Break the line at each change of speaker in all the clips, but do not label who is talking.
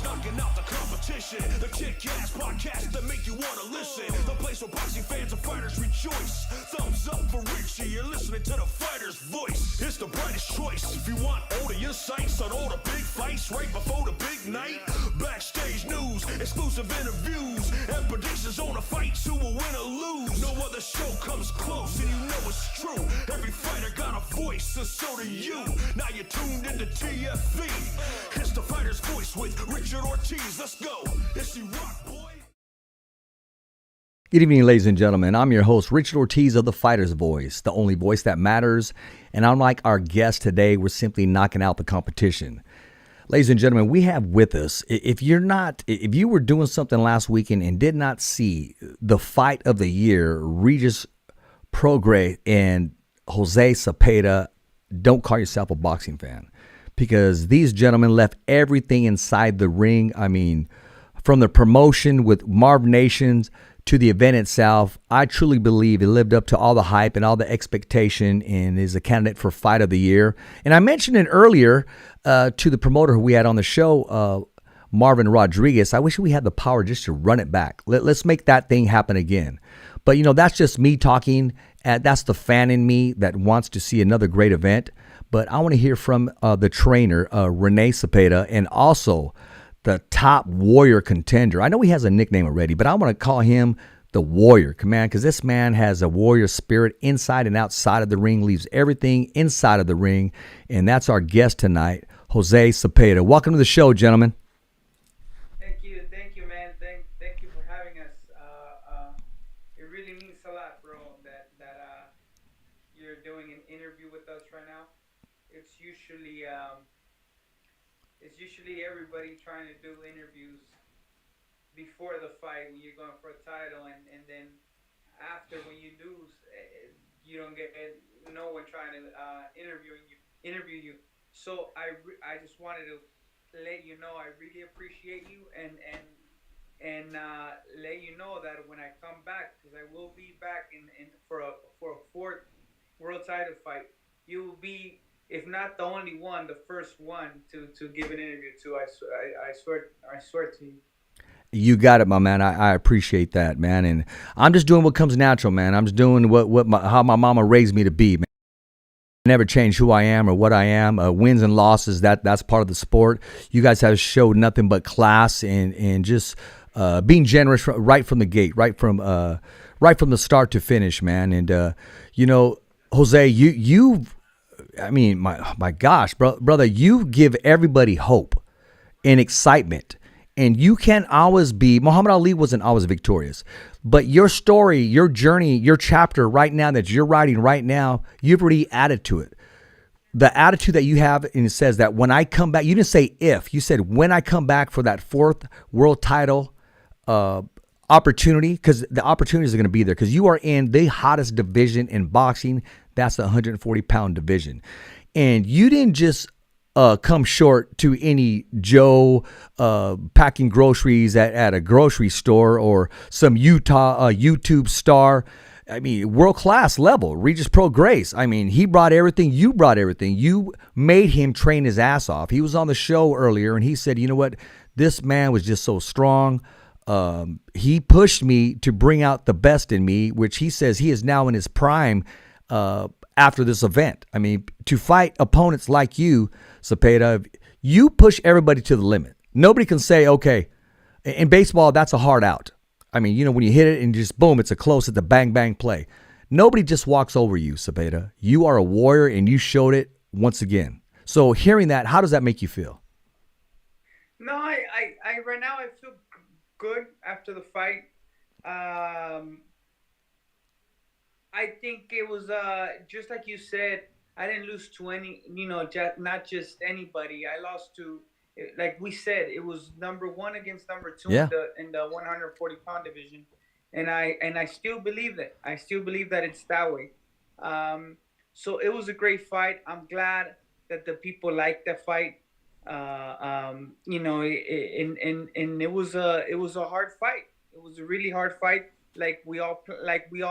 knocking out the competition. The kick-ass podcast that make you want to listen. The place where boxing fans and fighters rejoice. Thumbs up for Richie, you're listening to the fighter's voice. It's the brightest choice. If you want all the insights on all the big fights right before the big night. Backstage news, exclusive interviews, and predictions on the fights who will win or lose. No other show comes close, and you know it's true. Every fighter got a voice, and so do you. Now you're tuned into TFV. It's the fighter's voice with Richard Ortiz. Let's go. It's the Rock Boy.
Good evening, ladies and gentlemen. I'm your host, Richard Ortiz of The Fighter's Voice, the only voice that matters. And unlike our guest today, we're simply knocking out the competition. Ladies and gentlemen, we have with us, if you were doing something last weekend and did not see the fight of the year, Regis Prograis and Rene Zepeda, don't call yourself a boxing fan, because these gentlemen left everything inside the ring. I mean, from the promotion with Marv Nations to the event itself, I truly believe it lived up to all the hype and all the expectation and is a candidate for Fight of the Year. And I mentioned it earlier to the promoter who we had on the show, Marvin Rodriguez. I wish we had the power just to run it back. Let's make that thing happen again. But, you know, that's just me talking. That's the fan in me that wants to see another great event. But I want to hear from the trainer, Rene Zepeda, and also the top warrior contender. I know he has a nickname already, but I want to call him the Warrior, man, because this man has a warrior spirit inside and outside of the ring, leaves everything inside of the ring, and that's our guest tonight, Rene Zepeda. Welcome to the show, gentlemen.
Thank you, man. Thank you for having us. It really means a lot, bro, that you're doing an interview with us right now. It's usually everybody trying to do interviews before the fight when you're going for a title, and then after when you lose, you don't get no one trying to interview you. So I just wanted to let you know I really appreciate you and let you know that when I come back, because I will be back for a fourth world title fight, you will be, if not the only one, the first one to give an interview to. I swear to you.
You got it, my man. I appreciate that, man. And I'm just doing what comes natural, man. I'm just doing how my mama raised me to be, man. Never change who I am or what I am. Wins and losses, that's part of the sport. You guys have showed nothing but class and just being generous right from the gate, right from the start to finish, man. And you know, Jose, I mean, my gosh, brother, you give everybody hope and excitement. And you can't always be, Muhammad Ali wasn't always victorious. But your story, your journey, your chapter right now that you're writing right now, you've already added to it. The attitude that you have, and it says that when I come back, you didn't say if, you said when I come back for that fourth world title opportunity, because the opportunities are going to be there, because you are in the hottest division in boxing. That's the 140-pound division. And you didn't just come short to any Joe packing groceries at a grocery store or some YouTube star. I mean, world-class level, Regis Prograis. I mean, he brought everything. You brought everything. You made him train his ass off. He was on the show earlier, and he said, you know what? This man was just so strong. He pushed me to bring out the best in me, which he says he is now in his prime after this event. I mean, to fight opponents like you, Zepeda, you push everybody to the limit. Nobody can say, okay, in baseball, that's a hard out. I mean, you know, when you hit it and just boom, it's a bang, bang play. Nobody just walks over you, Zepeda. You are a warrior, and you showed it once again. So hearing that, how does that make you feel?
No, I right now I feel good after the fight. I think it was just like you said. I didn't lose to any, not just anybody. I lost to, like we said, it was number one against number two in the 140-pound division, and I still believe that. I still believe that it's that way. So it was a great fight. I'm glad that the people liked the fight. And it was a hard fight. It was a really hard fight, like we all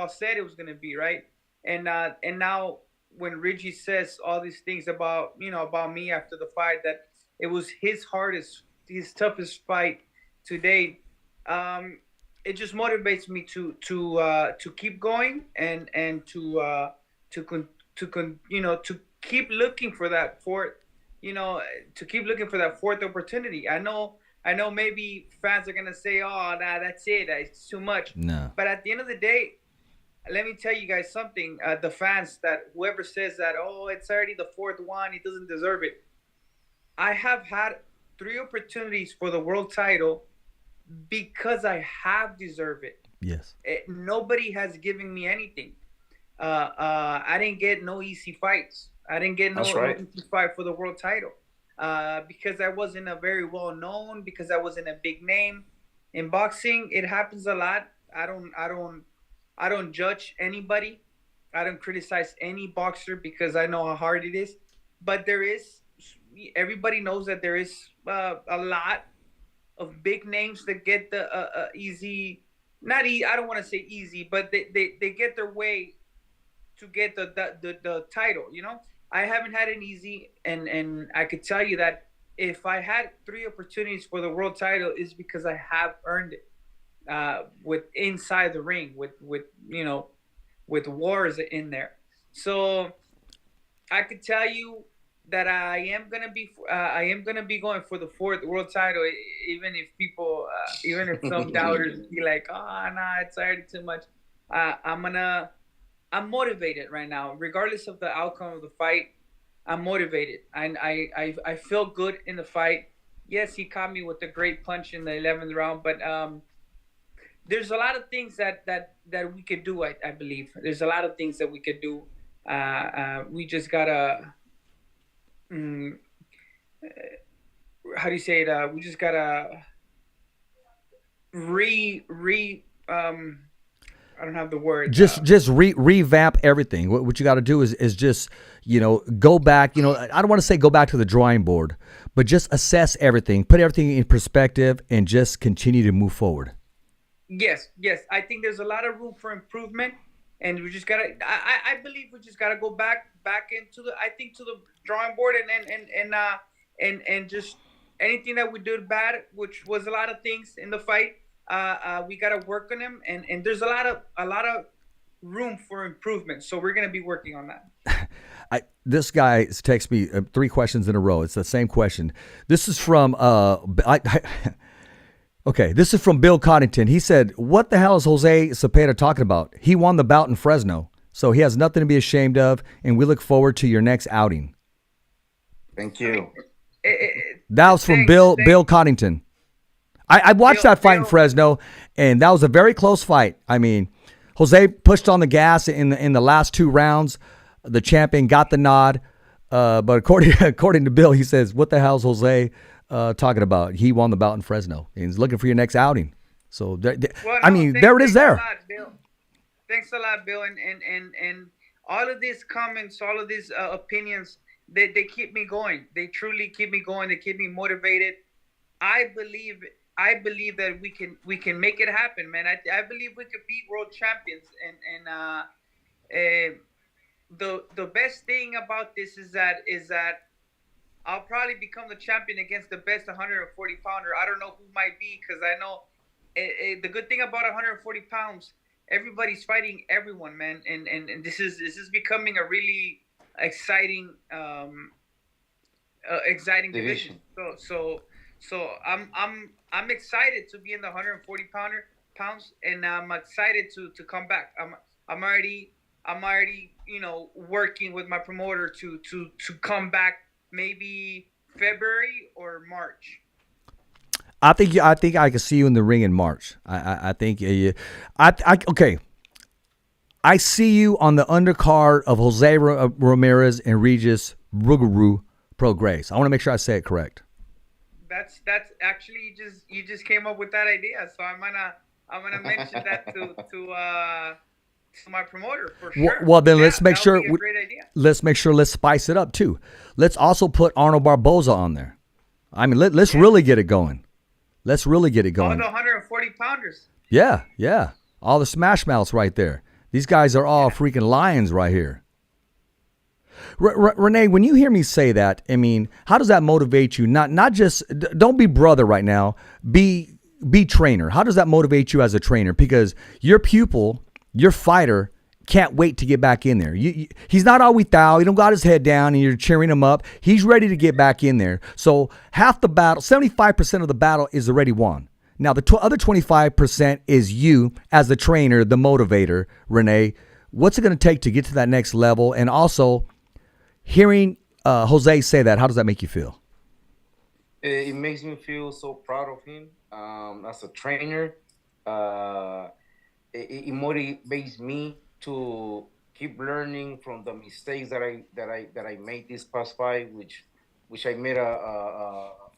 said it was gonna be, right? And now when Reggie says all these things about me after the fight, that it was his hardest his toughest fight to date. It just motivates me to keep going and to keep looking for that fourth, to keep looking for that fourth opportunity. I know maybe fans are gonna say, "Oh, nah, that's it. It's too much."
No.
But at the end of the day, let me tell you guys something. The fans, that whoever says that, "Oh, it's already the fourth one, he doesn't deserve it." I have had 3 opportunities for the world title because I have deserved it.
Yes.
Nobody has given me anything. I didn't get no easy fights. I didn't get no easy fight for the world title because I wasn't a very well known, because I wasn't a big name in boxing. It happens a lot. I don't judge anybody. I don't criticize any boxer because I know how hard it is. But everybody knows that there is a lot of big names that get the easy, not easy. I don't want to say easy, but they get their way to get the title. I haven't had it easy, and I could tell you that if I had 3 opportunities for the world title, it's because I have earned it with inside the ring, with wars in there. So I could tell you that I am gonna be going for the 4th world title, even if some doubters be like, "Oh, nah, it's already too much." I'm motivated right now, regardless of the outcome of the fight. I'm motivated, and I feel good in the fight. Yes, he caught me with a great punch in the 11th round, but there's a lot of things that we could do. I believe there's a lot of things that we could do. We just gotta. How do you say it? We just gotta I don't have the word.
Just revamp everything. What you got to do is just go back. I don't want to say go back to the drawing board, but just assess everything, put everything in perspective, and just continue to move forward.
Yes. I think there's a lot of room for improvement, and we just gotta. I believe we just gotta go back into the drawing board and just anything that we did bad, which was a lot of things in the fight. We gotta work on them, and there's a lot of room for improvement. So we're gonna be working on that.
This guy texts me 3 questions in a row. It's the same question. This is from okay. This is from Bill Coddington. He said, "What the hell is Jose Zepeda talking about? He won the bout in Fresno, so he has nothing to be ashamed of, and we look forward to your next outing."
Thank you.
That was from Bill Coddington. I watched that fight in Fresno, and that was a very close fight. I mean, Jose pushed on the gas in the last 2 rounds. The champion got the nod, but according to Bill, he says, "What the hell is Jose talking about? He won the bout in Fresno, and he's looking for your next outing." So, there it is there.
Thanks a lot, Bill, and all of these comments, all of these opinions, they keep me going. They truly keep me going. They keep me motivated. I believe that we can make it happen, man. I believe we could beat world champions, and the best thing about this is that I'll probably become the champion against the best 140 pounder. I don't know who might be, because I know the good thing about 140 pounds, everybody's fighting everyone, man, and this is becoming a really exciting division. So I'm excited to be in the 140 pounds, and I'm excited to come back. I'm already working with my promoter to come back, maybe February or March.
I think I can see you in the ring in March. I think okay. I see you on the undercard of Jose Ramirez and Regis Ruguru Pro Grace. I want to make sure I say it correct.
That's actually you just came up with that idea, so I'm gonna mention that to my promoter for sure.
Well, then let's make sure.
Great idea.
Let's spice it up too. Let's also put Arnold Barboza on there. I mean, let's really get it going. Let's really get it going.
All the 140 pounders.
Yeah. All the smash mouths right there. These guys are all freaking lions right here. Rene, when you hear me say that, I mean, how does that motivate you? Not just don't be brother right now. Be trainer. How does that motivate you as a trainer? Because your pupil, your fighter, can't wait to get back in there. He's not always thou. He don't got his head down, and you're cheering him up. He's ready to get back in there. So half the battle, 75% of the battle is already won. Now the other 25% is you as the trainer, the motivator, Rene. What's it going to take to get to that next level? And also, hearing Jose say that, how does that make you feel?
It makes me feel so proud of him as a trainer. It motivates me to keep learning from the mistakes that I made this past fight, which I made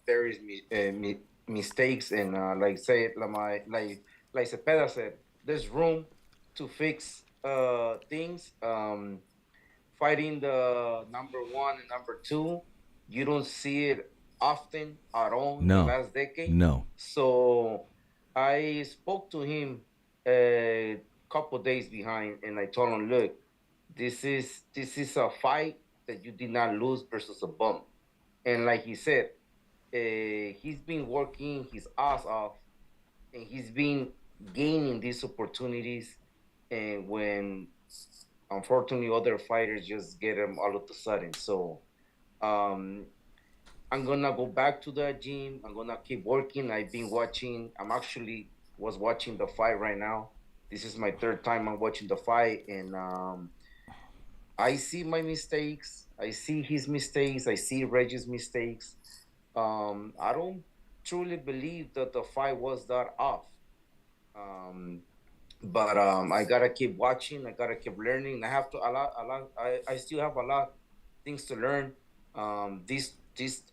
various mistakes, and like Zepeda said, there's room to fix things. Fighting the number one and number two, you don't see it often at all in the last decade.
No.
So I spoke to him a couple days behind, and I told him, look, this is a fight that you did not lose versus a bump. And like he said, he's been working his ass off, and he's been gaining these opportunities. And when unfortunately other fighters just get him all of a sudden. So I'm gonna go back to the gym. I'm gonna keep working. I'm actually was watching the fight right now. This is my third time I'm watching the fight, and I see my mistakes. I see his mistakes. I see Reggie's mistakes. I don't truly believe that the fight was that off. But I gotta keep watching. I gotta keep learning. I have to a lot. I still have a lot of things to learn. These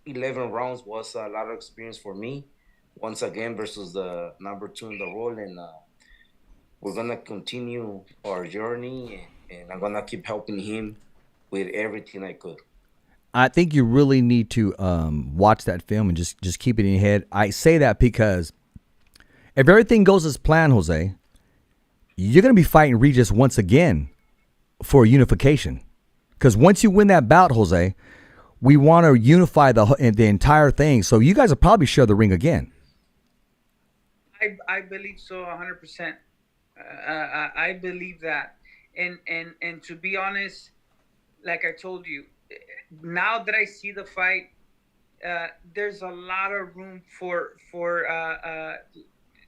11 rounds was a lot of experience for me. Once again versus the number two in the role, and we're gonna continue our journey, and I'm gonna keep helping him with everything I could.
I think you really need to watch that film and just keep it in your head. I say that because if everything goes as planned, Jose, you're going to be fighting Regis once again for unification. Because once you win that bout, Jose, we want to unify the entire thing. So you guys will probably share the ring again.
I believe so, 100%. I believe that, and to be honest, like I told you, now that I see the fight, there's a lot of room for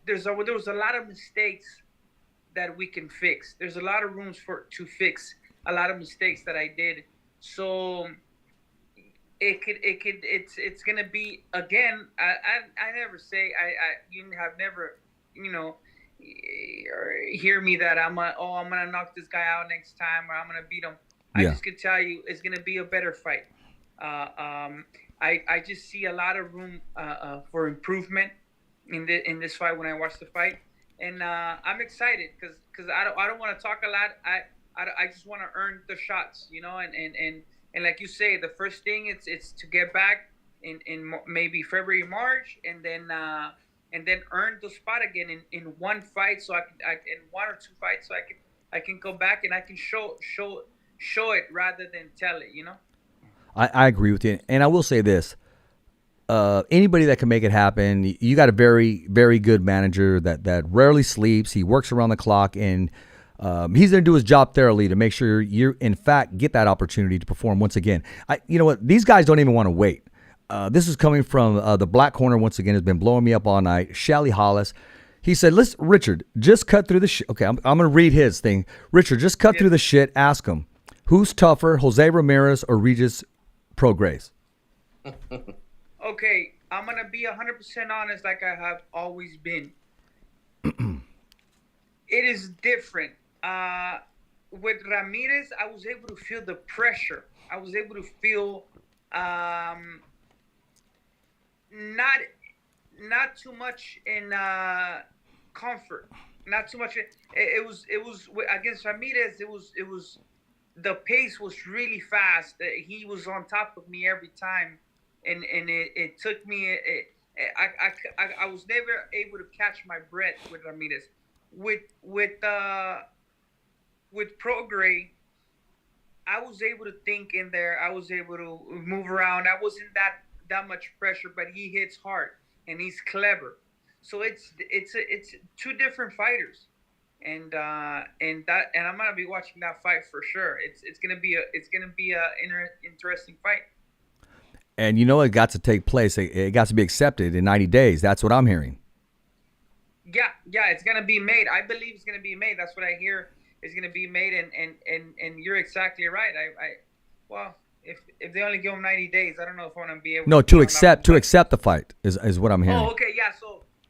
there was a lot of mistakes that we can fix. There's a lot of rooms to fix a lot of mistakes that I did. So it's gonna be again. I never say you have never hear me that I'm gonna knock this guy out next time, or I'm gonna beat him. I just can tell you it's gonna be a better fight. I just see a lot of room for improvement in this fight when I watch the fight, and I'm excited because I don't want to talk a lot. I just want to earn the shots, and like you say, the first thing it's to get back in maybe February, March, and then earn the spot again in one fight, so I in one or two fights, so I can go back and I can show it rather than tell it,
I agree with you, and I will say this: anybody that can make it happen, you got a very, very good manager that rarely sleeps. He works around the clock, and he's going to do his job thoroughly to make sure you, in fact, get that opportunity to perform once again. You know what? These guys don't even want to wait. This is coming from the black corner once again. Has been blowing me up all night. Shelly Hollis. He said, "Listen, Richard, just cut through the shit." Okay, I'm going to read his thing. Richard, just cut through the shit. Ask him, who's tougher, Jose Ramirez or Regis Prograis?
Okay, I'm going to be 100% honest like I have always been. It is different. With Ramirez, I was able to feel the pressure. I was able to feel not too much in comfort. Not too much. It was against Ramirez. It was the pace was really fast. He was on top of me every time, and it took me. I was never able to catch my breath with Ramirez. With Prograis, I was able to think in there. I was able to move around. I wasn't that much pressure, but he hits hard and he's clever. So it's two different fighters, and I'm gonna be watching that fight for sure. It's gonna be a interesting fight.
And you know it got to take place. It got to be accepted in 90 days. That's what I'm hearing.
Yeah, it's gonna be made. I believe it's gonna be made. That's what I hear. Is gonna be made, and you're exactly right. Well, if they only give him 90 days, I don't know if I'm gonna be able.
No, to accept the fight is what I'm hearing.
Oh, okay, yeah.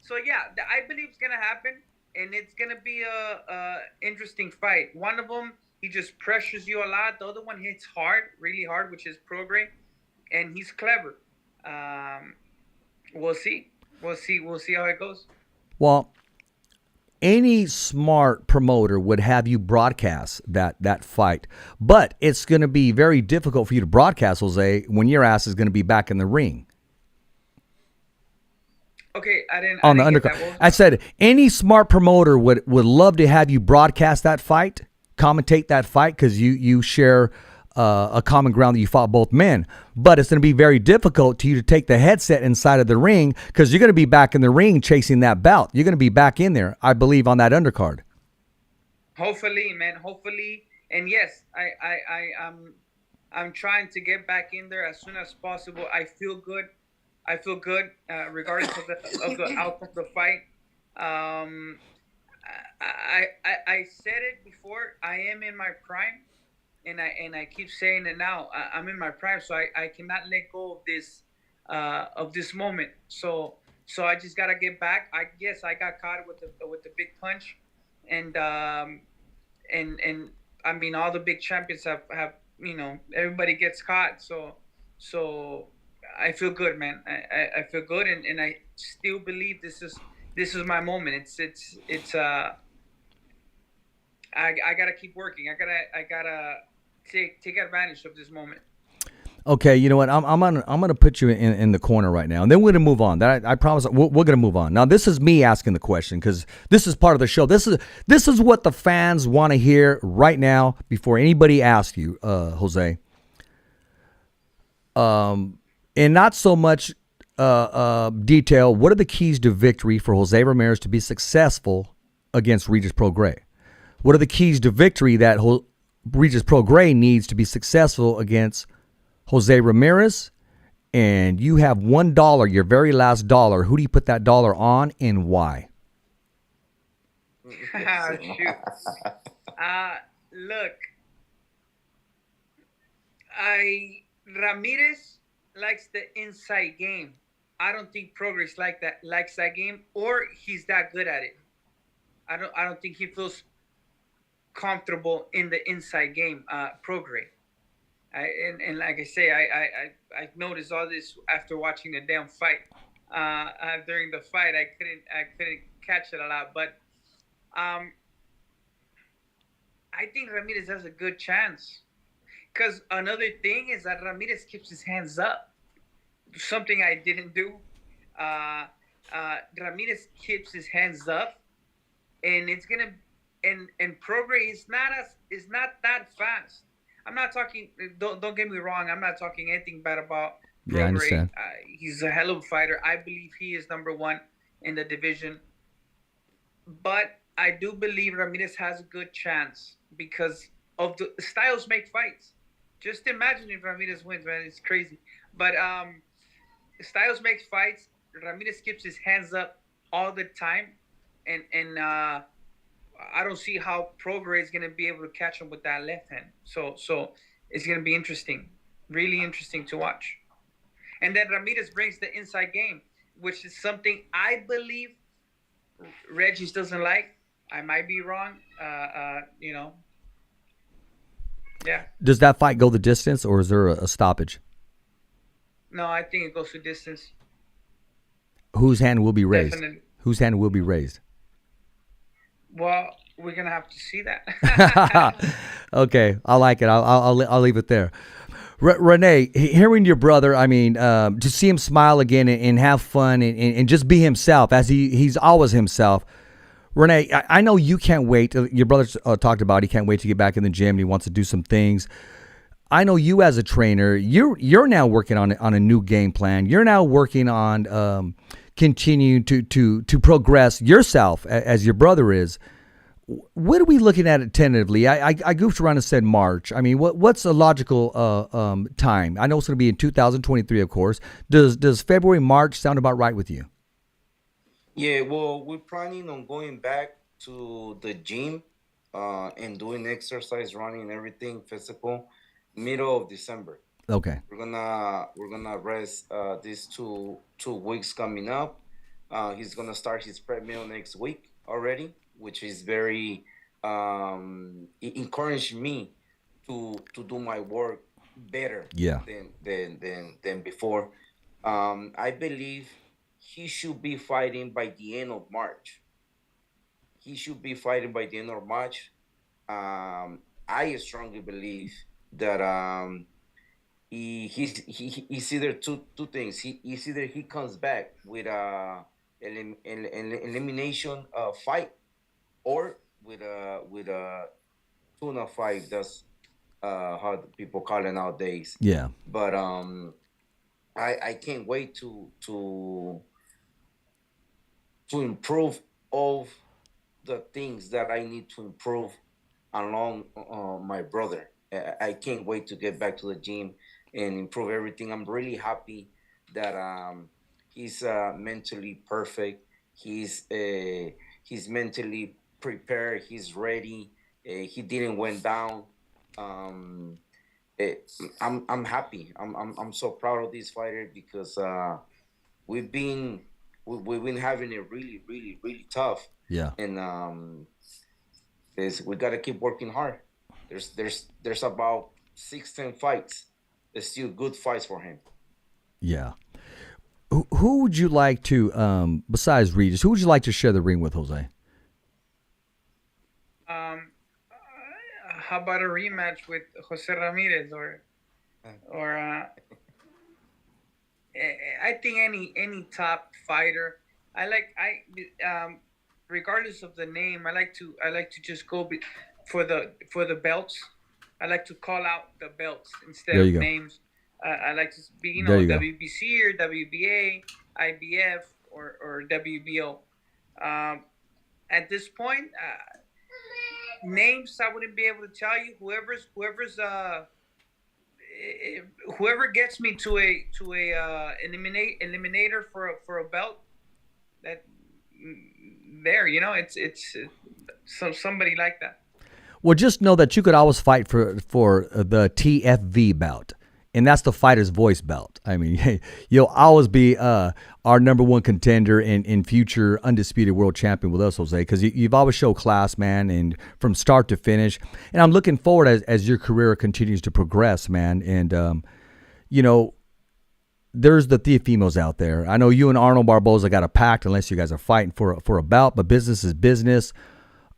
So yeah, I believe it's gonna happen, and it's gonna be a interesting fight. One of them, he just pressures you a lot. The other one hits hard, really hard, which is Prograis, and he's clever. We'll see how it goes.
Well, any smart promoter would have you broadcast that fight, but it's going to be very difficult for you to broadcast, Jose, when your ass is going to be back in the ring.
Okay, I didn't
the undercard. I said any smart promoter would love to have you broadcast that fight, commentate that fight, because you share a common ground that you fought both men. But it's going to be very difficult to you to take the headset inside of the ring, because you're going to be back in the ring chasing that belt. You're going to be back in there, I believe, on that undercard.
Hopefully, man. Hopefully, and yes, I'm trying to get back in there as soon as possible. I feel good. Regardless of the outcome of the fight. I said it before. I am in my prime, and I keep saying it now. I'm in my prime, so I cannot let go of this moment. So I just gotta get back. I got caught with the big punch, and I mean all the big champions have everybody gets caught. So I feel good, man. I feel good, and I still believe this is my moment. I gotta keep working. I gotta take advantage of this moment.
Okay, you know what? I'm gonna put you in the corner right now, and then we're gonna move on. I promise we're gonna move on. Now, this is me asking the question, because this is part of the show. This is what the fans want to hear right now before anybody asks you, Jose. In not so much detail, what are the keys to victory for Jose Ramirez to be successful against Regis Prograis? What are the keys to victory that Regis Prograis needs to be successful against Jose Ramirez? And you have $1, your very last dollar. Who do you put that dollar on, and why?
Shoot. Look, Ramirez likes the inside game. I don't think Prograis likes that game, or he's that good at it. I don't think he feels comfortable in the inside game, Prograis. And like I say, I noticed all this after watching the damn fight. During the fight, I couldn't catch it a lot, but I think Ramirez has a good chance. Because another thing is that Ramirez keeps his hands up. Something I didn't do. Ramirez keeps his hands up, and it's gonna. And Prograis is not that fast. I'm not talking. Don't get me wrong. I'm not talking anything bad about Prograis.
Yeah, I understand.
He's a hell of a fighter. I believe he is number one in the division. But I do believe Ramirez has a good chance because of the styles make fights. Just imagine if Ramirez wins, man. It's crazy. But styles makes fights. Ramirez keeps his hands up all the time. And I don't see how Prograis is going to be able to catch him with that left hand. So it's going to be interesting. Really interesting to watch. And then Ramirez brings the inside game, which is something I believe Regis doesn't like. I might be wrong. Yeah.
Does that fight go the distance, or is there a stoppage?
No, I think it goes to distance.
Whose hand will be raised?
Definitely.
Whose hand will be raised?
Well, we're gonna have to see that.
Okay, I like it. I'll leave it there. Rene, hearing your brother, I mean, to see him smile again and have fun and just be himself as he's always himself. Rene, I know you can't wait. Your brother talked about he can't wait to get back in the gym. He wants to do some things. I know you as a trainer. You're now working on a new game plan. You're now working on continuing to progress yourself as your brother is. What are we looking at it tentatively? I goofed around and said March. I mean, what's a logical time? I know it's going to be in 2023, of course. Does February, March sound about right with you?
Yeah, well, we're planning on going back to the gym and doing exercise, running, and everything physical, middle of December.
Okay.
We're gonna rest these two weeks coming up. He's gonna start his prep meal next week already, which is very it encouraged me to do my work better
Yeah.
than before. I believe he should be fighting by the end of March. He should be fighting by the end of March. I strongly believe that he's either two things. He's either he comes back with elimination fight, or with a tuna fight. That's how the people call it nowadays.
Yeah.
But I can't wait to improve all the things that I need to improve along my brother. I can't wait to get back to the gym and improve everything. I'm really happy that he's mentally perfect. He's mentally prepared. He's ready. He didn't went down. I'm happy. I'm so proud of this fighter because we've been having it really tough.
Yeah.
And we got to keep working hard. There's about 6-10 fights. There's still good fights for him.
Yeah. Who would you like to, besides Regis, who would you like to share the ring with, Jose?
How about a rematch with Jose Ramirez or I think any top fighter. Regardless of the name, I like to just go for the belts. I like to call out the belts instead of names. I like to be WBC or WBA, IBF or WBO. At this point, names I wouldn't be able to tell you. Whoever gets me to a eliminator for a belt, that there, it's somebody like that.
Well, just know that you could always fight for the TFV belt, and that's the Fighter's Voice belt. I mean, you'll always be our number one contender and future undisputed world champion with us, Jose, because you've always showed class, man, and from start to finish. And I'm looking forward as your career continues to progress, man. And there's the Teofimos out there. I know you and Arnold Barboza got a pact unless you guys are fighting for a bout, but business is business.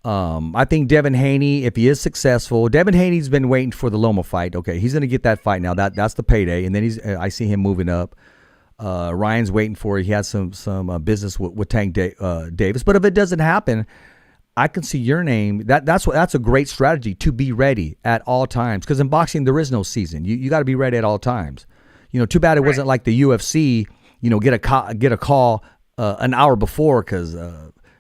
I think Devin Haney, if he is successful, Devin Haney's been waiting for the Loma fight. Okay, he's going to get that fight now. That's the payday, and then I see him moving up. Ryan's waiting for it. He has some business with Tank Davis. But if it doesn't happen, I can see your name. That's a great strategy, to be ready at all times. Because in boxing, there is no season. You got to be ready at all times. Too bad it wasn't like the UFC. Get a call an hour before because.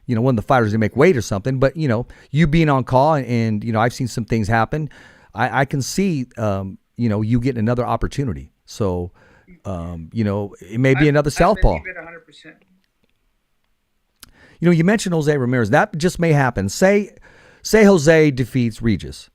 One of the fighters to make weight or something, but you being on call and I've seen some things happen. I can see you getting another opportunity. So it may be another southpaw.
I believe it 100%.
You mentioned Jose Ramirez. That just may happen. Say Jose defeats Regis.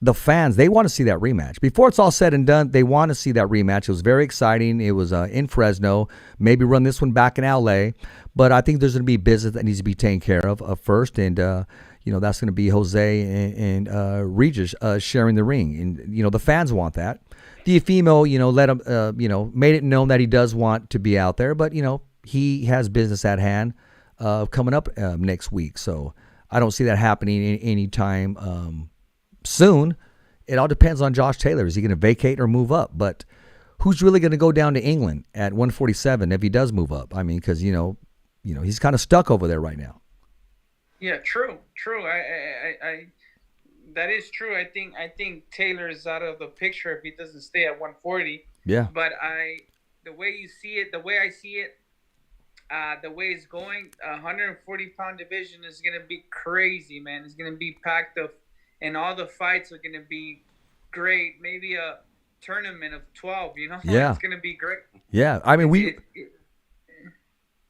The fans, they want to see that rematch. Before it's all said and done, they want to see that rematch. It was very exciting. It was in Fresno. Maybe run this one back in LA. But I think there's going to be business that needs to be taken care of first. And, that's going to be Jose and Regis sharing the ring. And, the fans want that. Teofimo, let him, made it known that he does want to be out there. But, he has business at hand coming up next week. So I don't see that happening anytime soon. It all depends on Josh Taylor. Is he going to vacate or move up? But who's really going to go down to England at 147 if he does move up? I mean, because he's kind of stuck over there right now.
Yeah, true. I That is true. I think Taylor is out of the picture if he doesn't stay at 140.
Yeah.
But the way you see it, the way I see it, the way it's going, 140-pound division is gonna be crazy, man. It's gonna be packed up, and all the fights are gonna be great. Maybe a tournament of 12. You know,
Yeah.
it's gonna be great.
Yeah. I mean,
It,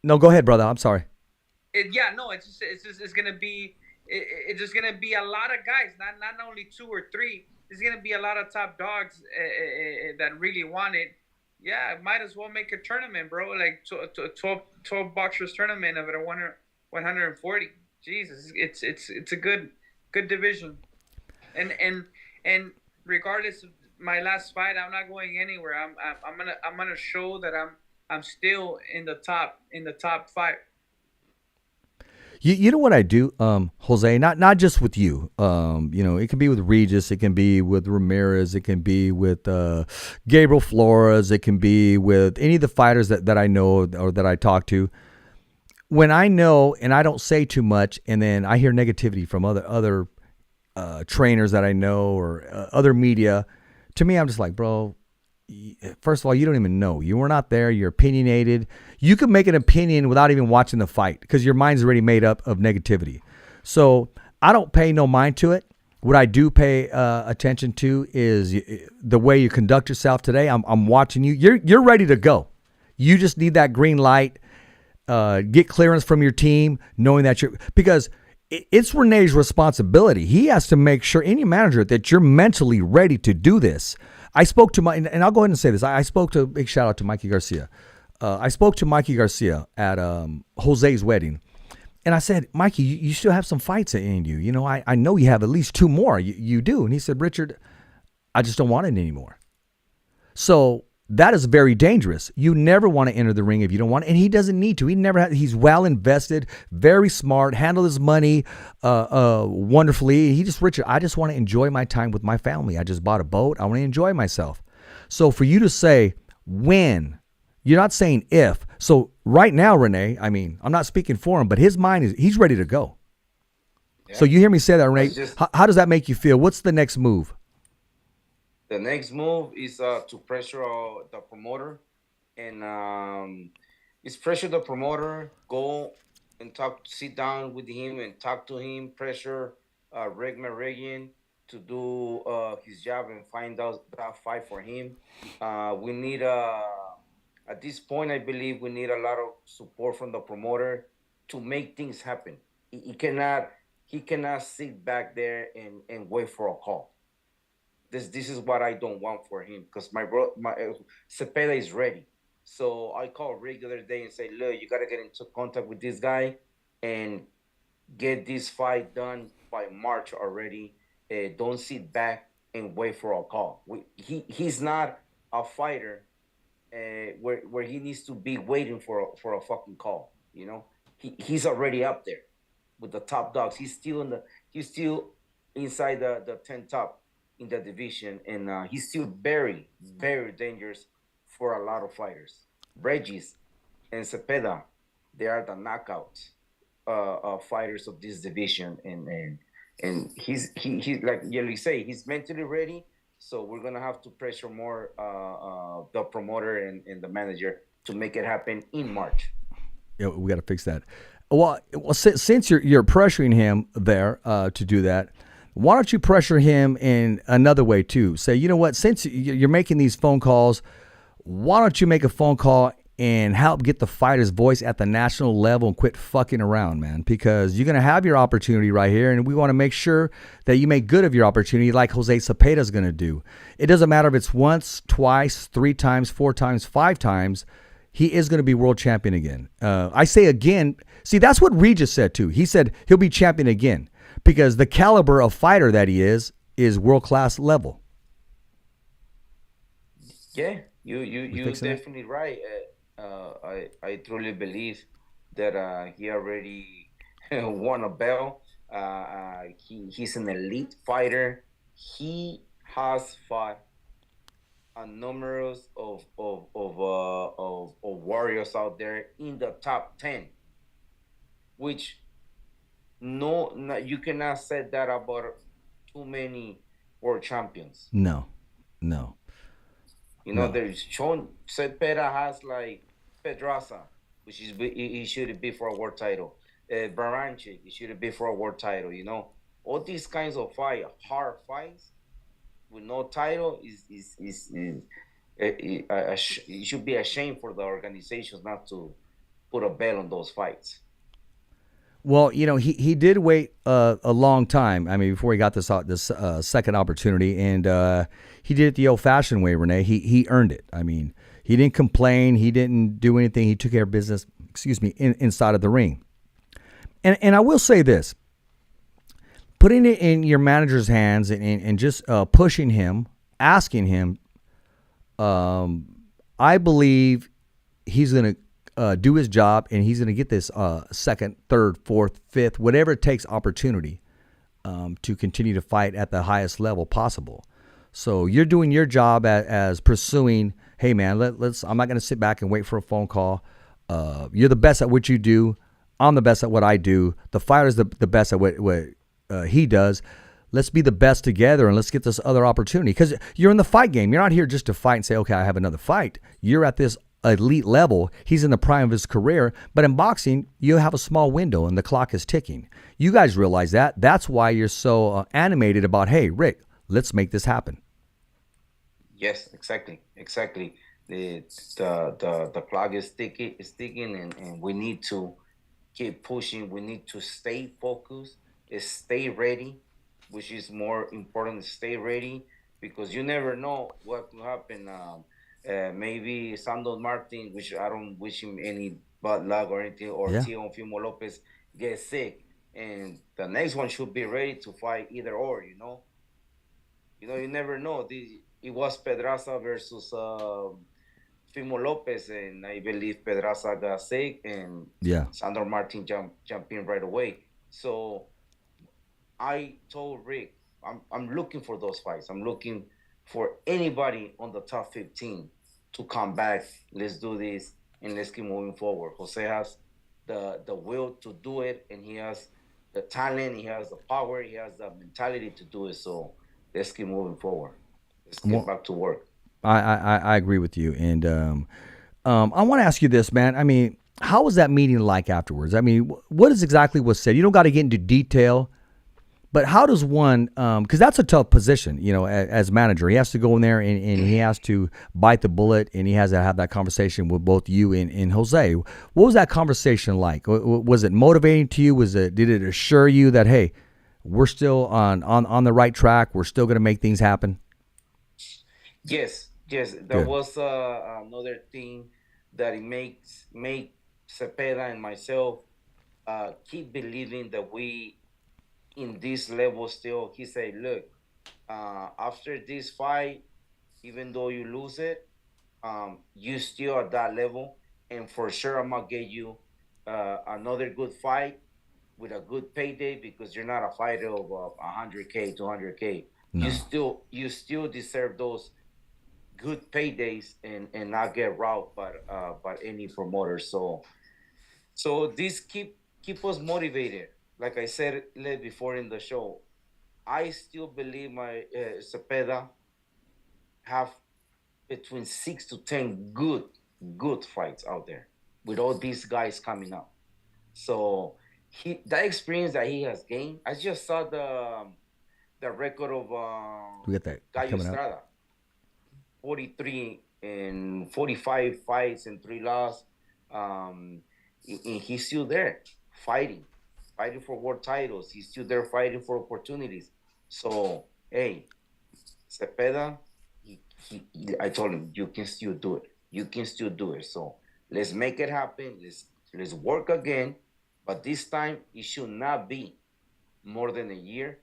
no, go ahead, brother. I'm sorry.
yeah, no, it's gonna be it's just gonna be a lot of guys, not only two or three. There's gonna be a lot of top dogs that really want it. Yeah, might as well make a tournament, bro. Like 12 boxers tournament of it at 140. Jesus, it's a good division, and regardless of my last fight, I'm not going anywhere. I'm gonna show that I'm still in the top five.
You know what I do, Jose? Not just with you. It can be with Regis, it can be with Ramirez, it can be with Gabriel Flores, it can be with any of the fighters that I know or that I talk to. When I know and I don't say too much, and then I hear negativity from other trainers that I know or other media, to me, I'm just like, bro. First of all, you don't even know. You were not there. You're opinionated. You can make an opinion without even watching the fight because your mind's already made up of negativity. So I don't pay no mind to it. What I do pay attention to is the way you conduct yourself today. I'm watching you. You're ready to go. You just need that green light. Get clearance from your team, knowing that because it's Rene's responsibility. He has to make sure, any manager, that you're mentally ready to do this. I spoke to and I'll go ahead and say this. I spoke to, big shout out to Mikey Garcia. I spoke to Mikey Garcia at Jose's wedding. And I said, Mikey, you still have some fights in you. You know, I know you have at least two more. You do. And he said, Richard, I just don't want it anymore. So that is very dangerous. You never want to enter the ring if you don't want it. And he doesn't need to. He's well invested, very smart, handled his money wonderfully. Richard, I just want to enjoy my time with my family. I just bought a boat. I want to enjoy myself. So for you to say when, you're not saying if. So right now, Rene, I mean, I'm not speaking for him, but his mind he's ready to go. Yeah. So you hear me say that, Rene. How does that make you feel? What's the next move?
The next move is to pressure the promoter, and it's pressure the promoter. Go and sit down with him and talk to him. Pressure Reg Maragian to do his job and find out that fight for him. We need at this point, I believe we need a lot of support from the promoter to make things happen. He cannot sit back there and wait for a call. This is what I don't want for him, because my Zepeda is ready. So I called Rick the other day and say, look, you got to get into contact with this guy and get this fight done by March already. Don't sit back and wait for a call. He's not a fighter where he needs to be waiting for a fucking call. You know, he's already up there with the top dogs. He's still inside the 10 top in the division, and he's still very, very dangerous for a lot of fighters. Regis and Zepeda, they are the knockout fighters of this division, and he's like you say, he's mentally ready. So we're gonna have to pressure more the promoter and the manager to make it happen in March.
Yeah, we got to fix that. Well, since you're pressuring him there to do that, why don't you pressure him in another way too? Say, you know what, since you're making these phone calls, why don't you make a phone call and help get the fighter's voice at the national level and quit fucking around, man? Because you're going to have your opportunity right here, and we want to make sure that you make good of your opportunity like Jose Zepeda is going to do. It doesn't matter if it's once, twice, 3 times, 4 times, 5 times. He is going to be world champion again. I say again. See, that's what Regis said too. He said he'll be champion again, because the caliber of fighter that he is world-class level.
Yeah, you're definitely right. I truly believe that he already won a belt. He's an elite fighter. He has fought a number of warriors out there in the top 10, which no, you cannot say that about too many world champions.
No, no,
You know,
no.
there's Sean Zepeda has like Pedraza, which is he should be for a world title. Baranchik, he should be for a world title. You know, all these kinds of hard fights with no title is it should be a shame for the organizations not to put a belt on those fights.
Well, you know, he did wait a long time. I mean, before he got this second opportunity, and he did it the old-fashioned way, Rene. He earned it. I mean, he didn't complain. He didn't do anything. He took care of business. Excuse me, inside of the ring. And I will say this: putting it in your manager's hands and just pushing him, asking him, I believe he's going to do his job, and he's going to get this second, third, fourth, fifth, whatever it takes opportunity to continue to fight at the highest level possible. So you're doing your job as pursuing, hey, man, let's. I'm not going to sit back and wait for a phone call. You're the best at what you do. I'm the best at what I do. The fighter's the best at what he does. Let's be the best together, and let's get this other opportunity. Because you're in the fight game. You're not here just to fight and say, okay, I have another fight. You're at this elite level. He's in the prime of his career. But in boxing, you have a small window, and the clock is ticking. You guys realize that. That's why you're so animated about, hey, Rick, let's make this happen.
Yes, exactly. The clock is ticking, and we need to keep pushing. We need to stay focused, stay ready, which is more important. Stay ready, because you never know what will happen. Maybe Santos Martin, which I don't wish him any bad luck or anything, or
Yeah.
Teofimo Lopez gets sick, and the next one should be ready to fight either or. You never know. It was Pedraza versus Fimo Lopez, and I believe Pedraza got sick, and
Yeah.
Sandor Martin jumped in right away. So I told Rick, I'm looking for those fights. I'm looking for anybody on the top 15 to come back. Let's do this, and let's keep moving forward. Jose has the will to do it, and he has the talent, he has the power, he has the mentality to do it. So let's keep moving forward. Let's get back to work.
I agree with you. And I want to ask you this, man. I mean, how was that meeting like afterwards? I mean, what is exactly was said? You don't got to get into detail, but how does one, because that's a tough position, as manager. He has to go in there and he has to bite the bullet, and he has to have that conversation with both you and Jose. What was that conversation like? Was it motivating to you? Did it assure you that, hey, we're still on the right track, we're still going to make things happen?
Yes. That
Good.
was another thing that it make Cepeda and myself keep believing that we in this level still. He said, look, after this fight, even though you lose it, you still at that level, and for sure I'm gonna get you another good fight with a good payday, because you're not a fighter of 100K, 200K.
No.
You still deserve those good paydays, and not get robbed by any promoter. So this keep us motivated. Like I said before in the show, I still believe my Cepeda have between 6 to 10 good fights out there with all these guys coming up. So that experience that he has gained. I just saw the record of
We got that
Gallo
coming up.
Estrada, 43 and 45 fights and 3 losses. And he's still there fighting for world titles. He's still there fighting for opportunities. So, hey, Cepeda, I told him, you can still do it. You can still do it. So let's make it happen. Let's work again. But this time, it should not be more than a year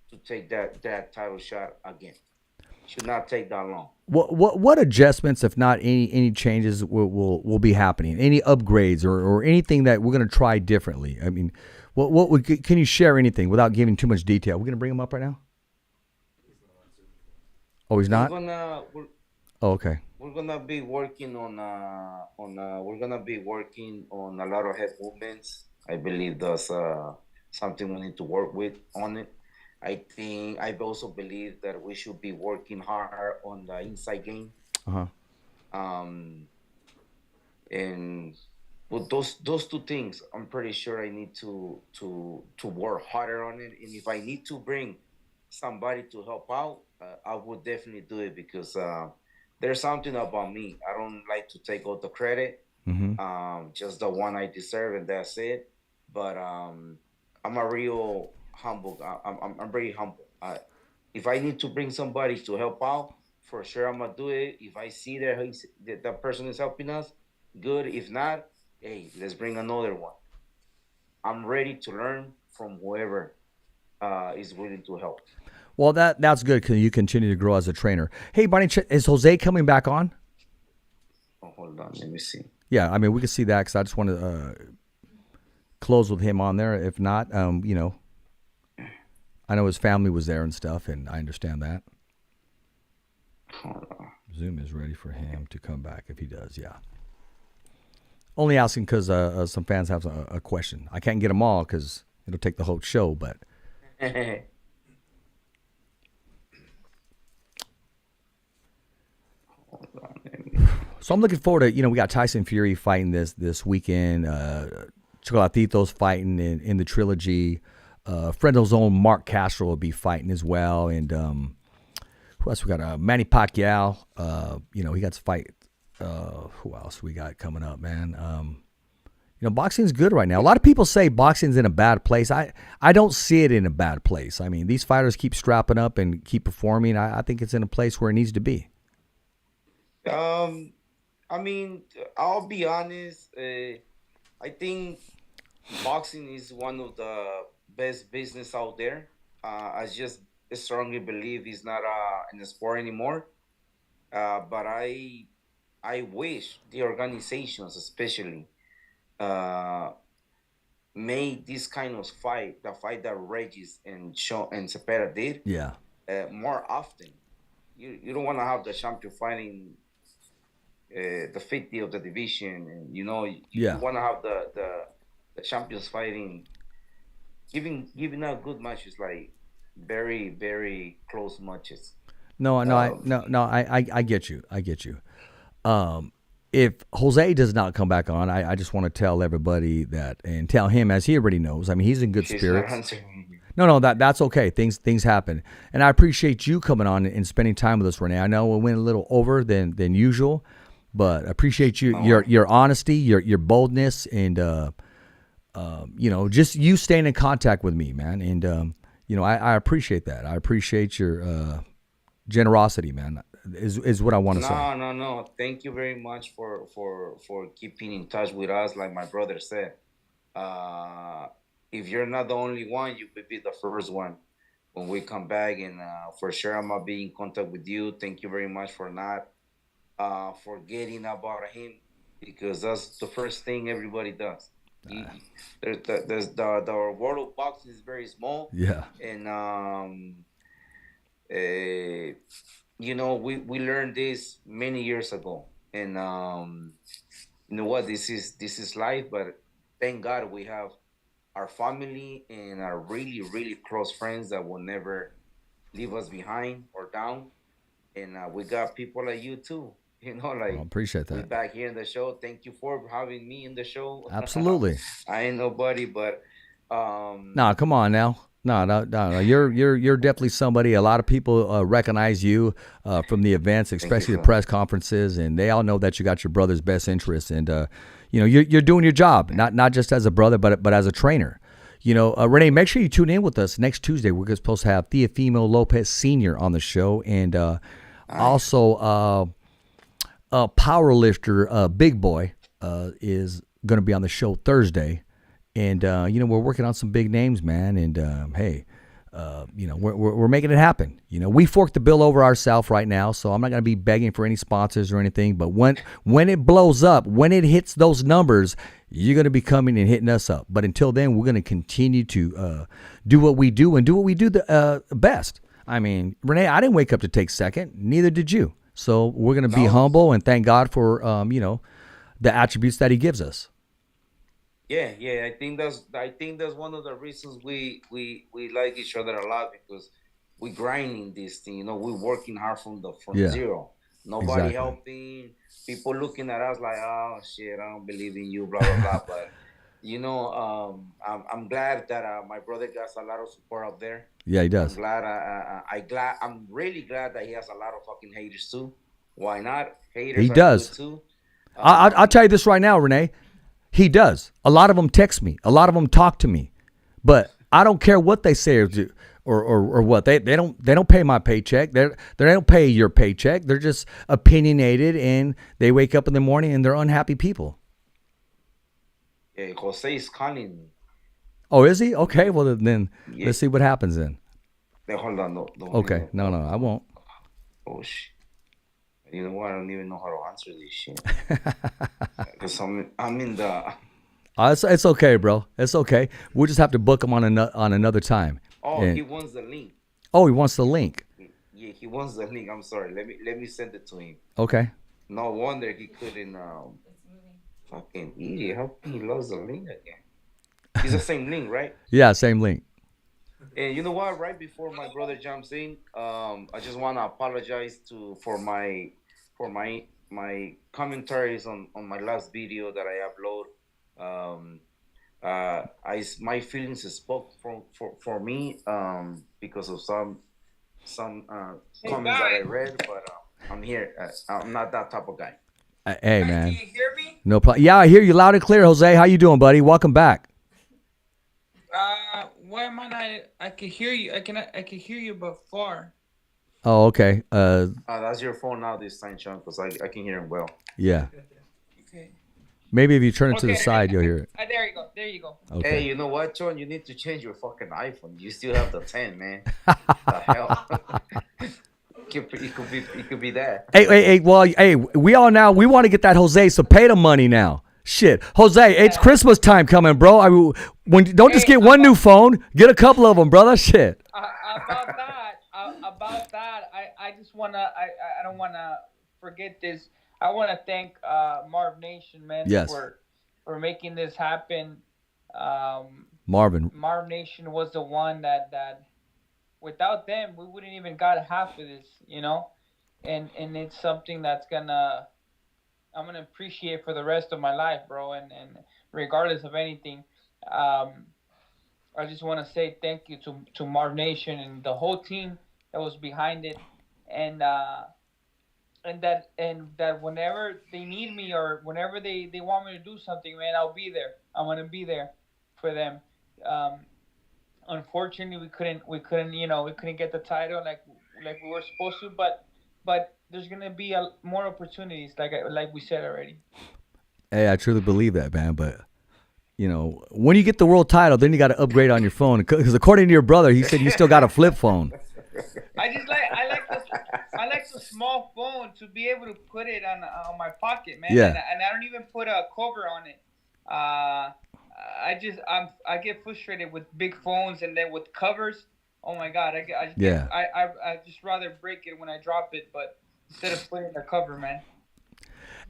to take that title shot again. Should not take that long.
What adjustments, if not any changes, will be happening? Any upgrades or anything that we're going to try differently? I mean, can you share anything without giving too much detail? We're going to bring him up right now. Oh, he's not. Oh, okay.
We're gonna be working on we're gonna be working on a lot of head movements. I believe that's something we need to work with on it. I also believe that we should be working hard on the inside game.
Uh-huh.
Um, and with those two things, I'm pretty sure I need to work harder on it. And if I need to bring somebody to help out, I would definitely do it because there's something about me. I don't like to take all the credit.
Mm-hmm.
Just the one I deserve, and that's it. But I'm a real humble. I'm very humble. If I need to bring somebody to help out, for sure I'm gonna do it. If I see that person is helping us, good. If not, hey, let's bring another one. I'm ready to learn from whoever is willing to help.
Well, that's good because you continue to grow as a trainer. Hey, Bonnie, is Jose coming back on?
Oh, hold on, let me see.
Yeah, I mean, we can see that because I just want to close with him on there. If not, you know, I know his family was there and stuff, and I understand that.
Hold on.
Zoom is ready for him to come back if he does, yeah. Only asking because some fans have a question. I can't get them all because it'll take the whole show, but... So I'm looking forward to, you know, we got Tyson Fury fighting this weekend. Chocolatito's fighting in the trilogy. Fredo's own Mark Castro will be fighting as well. And who else we got? Manny Pacquiao. You know, he got to fight. Who else we got coming up, man? You know, boxing's good right now. A lot of people say boxing's in a bad place. I don't see it in a bad place. I mean, these fighters keep strapping up and keep performing. I think it's in a place where it needs to be.
I mean, I'll be honest. I think boxing is one of the best business out there. I just strongly believe it's not in the sport anymore. But I wish the organizations, especially, made this kind of fight, the fight that Regis and Zepeda did,
Yeah.
More often. You don't want to have the champion fighting the 50 of the division, and you want to have the champions fighting, giving out good matches, like very, very close matches.
No, I get you. I get you. If Jose does not come back on, I just want to tell everybody that, and tell him, as he already knows. I mean, he's in good spirits. No, that's okay. Things happen, and I appreciate you coming on and spending time with us, Rene. I know we went a little over than usual, but appreciate your honesty, your boldness, and you know, just you staying in contact with me, man. And you know, I appreciate that. I appreciate your generosity, man. Is what I want to say.
No. Thank you very much for keeping in touch with us. Like my brother said, if you're not the only one, you could be the first one when we come back. And for sure, I'm gonna be in contact with you. Thank you very much for not forgetting about him, because that's the first thing everybody does. The world of boxing is very small.
Yeah.
And you know, we learned this many years ago, and you know what, this is life. But thank God we have our family and our really, really close friends that will never leave us behind or down. And we got people like you too, you know, like,
I appreciate that.
We're back here in the show. Thank you for having me in the show.
Absolutely.
I ain't nobody, but
no, come on now. No. You're definitely somebody. A lot of people recognize you from the events, especially the press conferences, and they all know that you got your brother's best interests. And you know, you're doing your job, not just as a brother, but as a trainer. You know, Rene, make sure you tune in with us next Tuesday. We're supposed to have Teofimo Lopez Sr. on the show, and also power lifter Big Boy is going to be on the show Thursday. And, you know, we're working on some big names, man. And, hey, you know, we're making it happen. You know, we forked the bill over ourselves right now, so I'm not going to be begging for any sponsors or anything. But when it blows up, when it hits those numbers, you're going to be coming and hitting us up. But until then, we're going to continue to do what we do and do what we do the best. I mean, Rene, I didn't wake up to take second. Neither did you. So we're going to be humble and thank God for, you know, the attributes that he gives us.
Yeah. I think that's one of the reasons we like each other a lot because we grinding this thing. We're working hard from
Yeah,
zero. Nobody
exactly.
helping. People looking at us like, oh shit, I don't believe in you, blah blah blah. But I'm glad that my brother got a lot of support out there.
Yeah, he
I'm
does.
glad. I'm really glad that he has a lot of fucking haters too. Why not?
He
Haters are good
does.
too.
I'll
Um,
tell you this right now, Renee. He does. A lot of them text me. A lot of them talk to me. But I don't care what they say or do or what. They don't pay my paycheck. They don't pay your paycheck. They're just opinionated and they wake up in the morning and they're unhappy people.
Jose is calling.
Oh, is he? Okay, well then
Yeah.
let's see what happens then.
Hold on, no, don't hang
Okay.
up.
No, I won't.
Oh shit. You know what? I don't even know how to answer this shit. Because I'm in the.
It's okay, bro. It's okay. We'll just have to book him on another time.
Oh,
And
he wants the link.
oh, he wants the link.
Yeah, he wants the link. I'm sorry. Let me send it to him.
Okay.
No wonder he couldn't. Fucking idiot. How come he lost the link again? It's the same link, right?
Yeah, same link.
And you know what? Right before my brother jumps in, I just want to apologize for my commentaries on my last video that I upload. Um, my feelings spoke for me because of some comments that I read, but I'm here. I'm not that type of guy.
Hey,
Can
man.
you hear me?
No problem. Yeah, I hear you loud and clear, Jose. How you doing, buddy? Welcome back.
Why am I not? I can hear you. I can hear you, but far.
Oh, okay.
That's your phone now this time, Sean, because I can hear him well.
Yeah.
Okay.
Maybe if you turn it to the
Okay,
side, you'll hear it.
There you go. There you go.
Okay.
Hey, you know what, Sean? You need to change your fucking iPhone. You still have the 10, man. The hell? It could be that.
Hey. Well, hey, we want to get that Jose Cepeda money now. Shit, Jose, it's Christmas time coming, bro. Don't just get one new phone, get a couple of them, brother. Shit.
About that, I just wanna, I don't wanna forget this. I wanna thank Marv Nation, man,
Yes.
for making this happen.
Marvin.
Marv Nation was the one that without them we wouldn't even got half of this, and it's something that's I'm gonna appreciate for the rest of my life, bro. And regardless of anything, I just want to say thank you to Marv Nation and the whole team that was behind it, and that whenever they need me or whenever they want me to do something, man, I'll be there. I'm gonna be there for them. Unfortunately, we couldn't get the title like we were supposed to, but there's gonna be more opportunities, like we said already.
Hey, I truly believe that, man. But when you get the world title, then you got to upgrade on your phone. Because according to your brother, he said you still got a flip phone.
I like the small phone to be able to put it on my pocket, man.
Yeah.
And I don't even put a cover on it. I get frustrated with big phones and then with covers. Oh my God, I just rather break it when I drop it, but instead of putting the cover, man.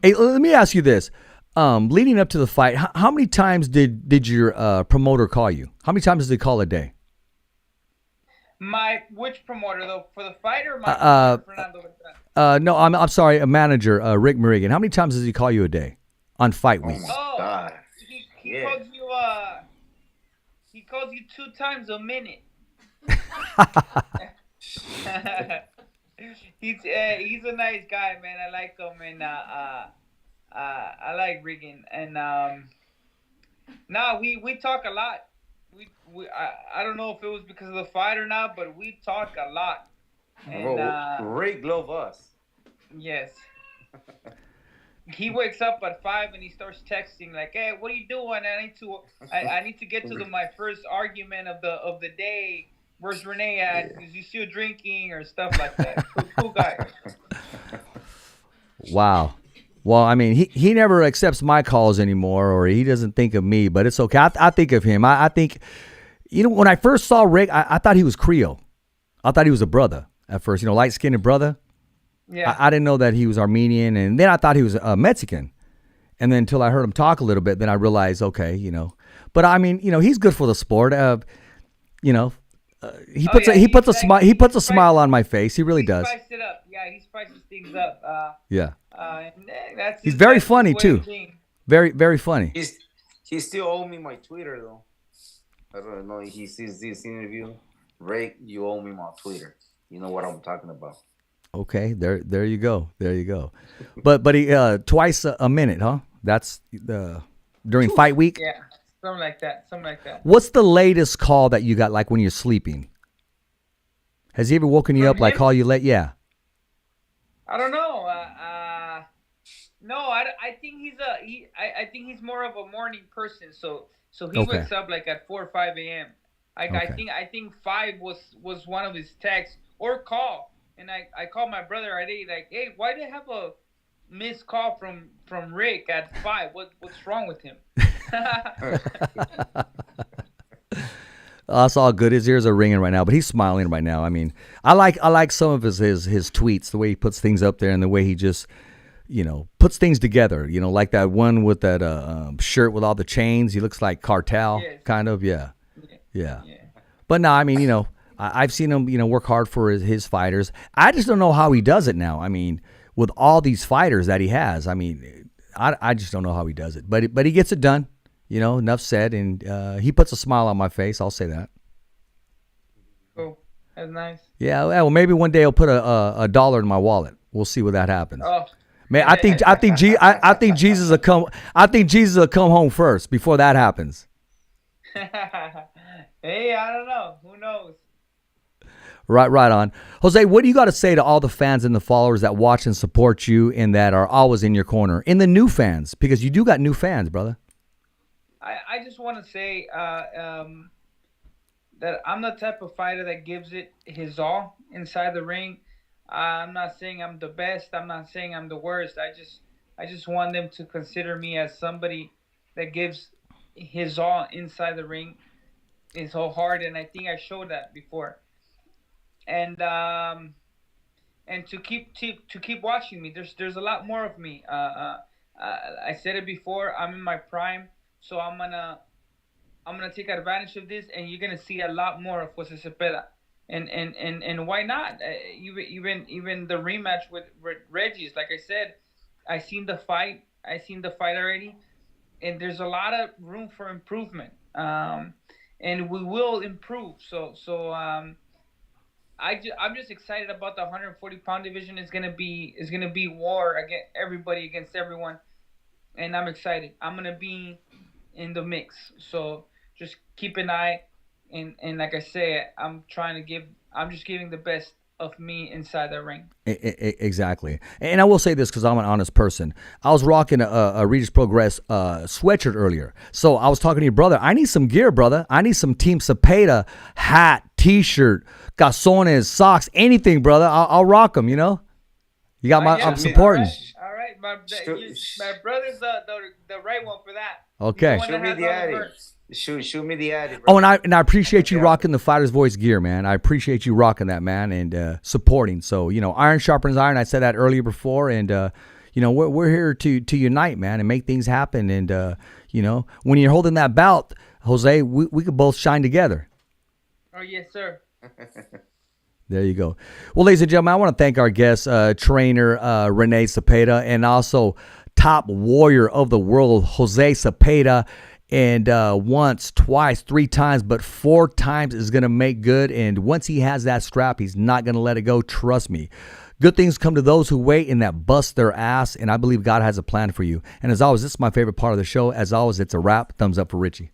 Hey, let me ask you this. Leading up to the fight, how many times did your promoter call you? How many times does he call a day?
Which promoter though? For the fight or my Fernando?
No, I'm sorry, a manager, Rick Merigan. How many times does he call you a day on fight week?
Oh,
God.
He calls you 2 times a minute. He's a nice guy, man. I like him, and I like Regan. And we talk a lot. I don't know if it was because of the fight or not, but we talk a lot. And
Rick love us.
Yes. He wakes up at 5 and he starts texting like, "Hey, what are you doing? I need to get to my first argument of the day. Where's Rene at? Is he still drinking or stuff like that?" Cool guy.
Wow. Well, I mean, he never accepts my calls anymore, or he doesn't think of me, but it's okay. I think of him. I think, when I first saw Rick, I thought he was Creole. I thought he was a brother at first, light-skinned brother.
Yeah.
I didn't know that he was Armenian, and then I thought he was Mexican. And then until I heard him talk a little bit, then I realized, okay, you know. But I mean, you know, he's good for the sport. You know, he puts a smile on my face. He really does.
He spiced it up. Yeah, he spices things up.
Yeah.
That's
He's very
that's his
funny
way
too.
of being.
Very, very funny.
He still owe me my Twitter though. I don't know if he sees this interview. Ray, you owe me my Twitter. You know what I'm talking about.
Okay, there you go. There you go. But he twice a minute, huh? That's during fight week.
Yeah, something like that.
What's the latest call that you got, like when you're sleeping? Has he ever woken you up, like call you late? Yeah.
I don't know. No, I think I think he's more of a morning person. So he wakes up like at 4 or 5 a.m. I think 5 was one of his texts or call. And I called my brother at 8, like, hey, why do you have a missed call from Rick at 5? What's wrong with him?
That's all good. His ears are ringing right now, but he's smiling right now. I mean, I like some of his tweets, the way he puts things up there, and the way he just, you know, puts things together. You know, like that one with that shirt with all the chains. He looks like Cartel, kind of. Yeah. But no, I mean, you know, I've seen him, you know, work hard for his fighters. I just don't know how he does it now. I mean, with all these fighters that he has, I mean, I just don't know how he does it. But he gets it done. You know, enough said, and he puts a smile on my face. I'll say that.
Cool, that's nice.
Yeah, well, maybe one day I'll put a dollar in my wallet. We'll see what that happens.
Oh,
man, I think Jesus will come. I think Jesus will come home first before that happens.
Hey, I don't know. Who knows?
Right on. Jose, what do you got to say to all the fans and the followers that watch and support you and that are always in your corner? And the new fans, because you do got new fans, brother.
I just want to say that I'm the type of fighter that gives it his all inside the ring. I'm not saying I'm the best. I'm not saying I'm the worst. I just want them to consider me as somebody that gives his all inside the ring, his whole heart, and I think I showed that before. And to keep watching me. There's a lot more of me. I said it before. I'm in my prime, so I'm gonna take advantage of this, and you're gonna see a lot more of Jose Zepeda. And why not? Even the rematch with Reggie's. Like I said, I seen the fight already, and there's a lot of room for improvement. And we will improve. So I'm just excited about the 140-pound division. Is gonna be war against everybody, against everyone, and I'm excited. I'm gonna be in the mix. So just keep an eye, and like I say, I'm just giving the best of me inside the ring.
Exactly. And I will say this because I'm an honest person. I was rocking a Regis Progress sweatshirt earlier. So I was talking to your brother. I need some gear, brother. I need some Team Zepeda hat, T-shirt, calzones, socks, anything, brother. I'll rock them, you know? You got my, I'm supporting.
All right. My brother's the right one for that.
Okay.
Show me the ad. Shoot me the ad.
Oh, and I appreciate you rocking the Fighter's Voice gear, man. I appreciate you rocking that, man, and supporting. So, you know, iron sharpens iron. I said that earlier before, and you know, we're here to unite, man, and make things happen. And you know, when you're holding that belt, Jose, we could both shine together.
Oh yes, sir.
There you go. Well, ladies and gentlemen, I want to thank our guest, trainer Rene Zepeda, and also top warrior of the world, Jose Zepeda. And once, twice, 3 times, but 4 times is going to make good. And once he has that strap, he's not going to let it go. Trust me. Good things come to those who wait and that bust their ass. And I believe God has a plan for you. And as always, this is my favorite part of the show. As always, it's a wrap. Thumbs up for Richie.